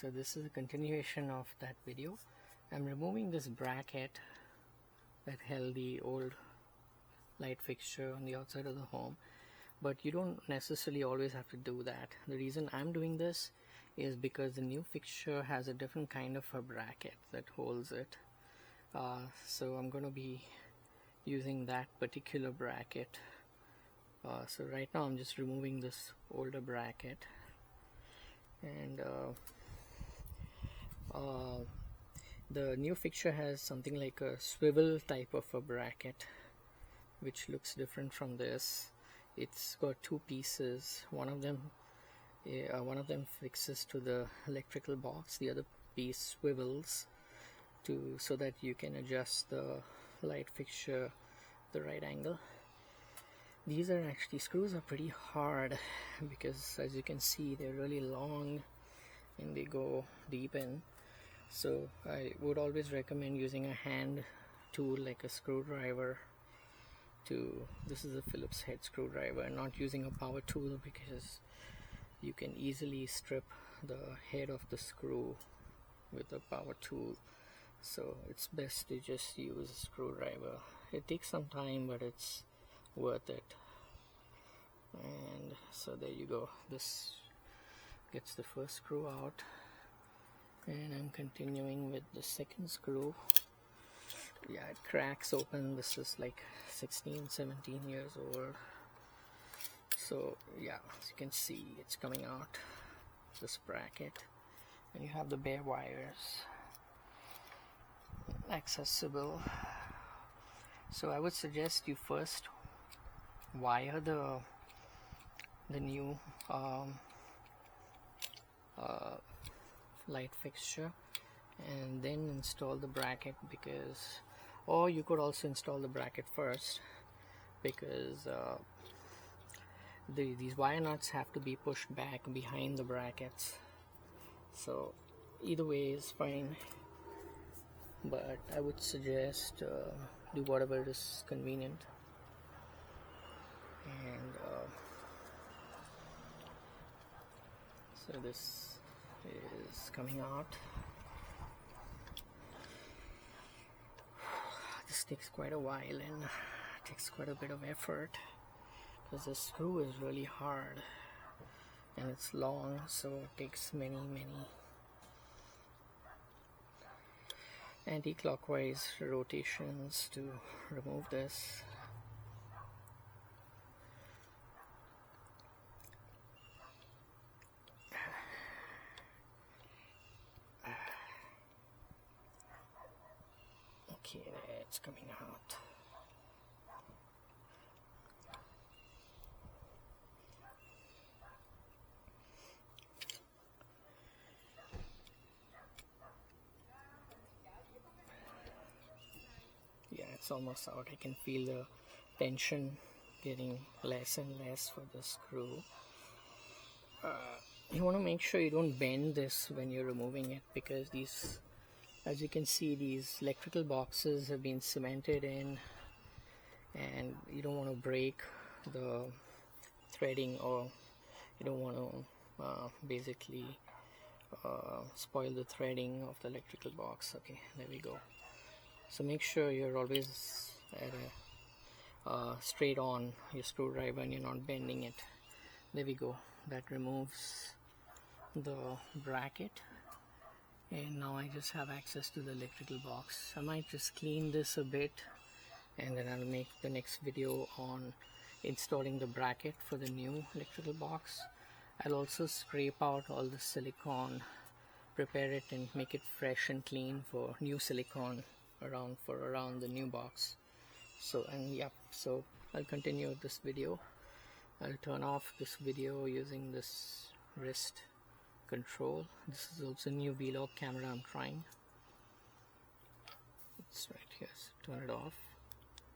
So this is a continuation of that video. I'm removing this bracket that held the old light fixture on the outside of the home, but you don't necessarily always have to do that. The reason I'm doing this is because the new fixture has a different kind of a bracket that holds it. So I'm going to be using that particular bracket. So right now I'm just removing this older bracket, and the new fixture has something like a swivel type of a bracket which looks different from this. It's got two pieces. One of them fixes to the electrical box, the other piece swivels so that you can adjust the light fixture the right angle. These screws are pretty hard because, as you can see, they're really long and they go deep in. So I would always recommend using a hand tool like a screwdriver. This is a Phillips head screwdriver, not using a power tool because you can easily strip the head of the screw with a power tool. So it's best to just use a screwdriver. It takes some time, but it's worth it. And so there you go. This gets the first screw out, and I'm continuing with the second screw. Yeah, it cracks open. This is like 16-17 years old. So yeah, as you can see, it's coming out, this bracket, and you have the bare wires accessible. So I would suggest you first wire the new light fixture and then install the bracket, or you could also install the bracket first, because these wire nuts have to be pushed back behind the brackets. So either way is fine, but I would suggest do whatever is convenient. And so this is coming out. This takes quite a while and takes quite a bit of effort because the screw is really hard and it's long, so it takes many anti-clockwise rotations to remove this. Okay, it's coming out. Yeah, it's almost out. I can feel the tension getting less and less for the screw. You want to make sure you don't bend this when you're removing it, because these, as you can see, these electrical boxes have been cemented in, and you don't want to break the threading, or you don't want to basically spoil the threading of the electrical box. Okay, there we go. So make sure you're always at a straight on your screwdriver and you're not bending it. There we go. That removes the bracket, and now I just have access to the electrical box. I might just clean this a bit, and then I'll make the next video on installing the bracket for the new electrical box. I'll also scrape out all the silicone, prepare it and make it fresh and clean for new silicone around the new box. So I'll continue this video. I'll turn off this video using this wrist control. This is also a new vlog camera I'm trying. It's right here, so turn it off.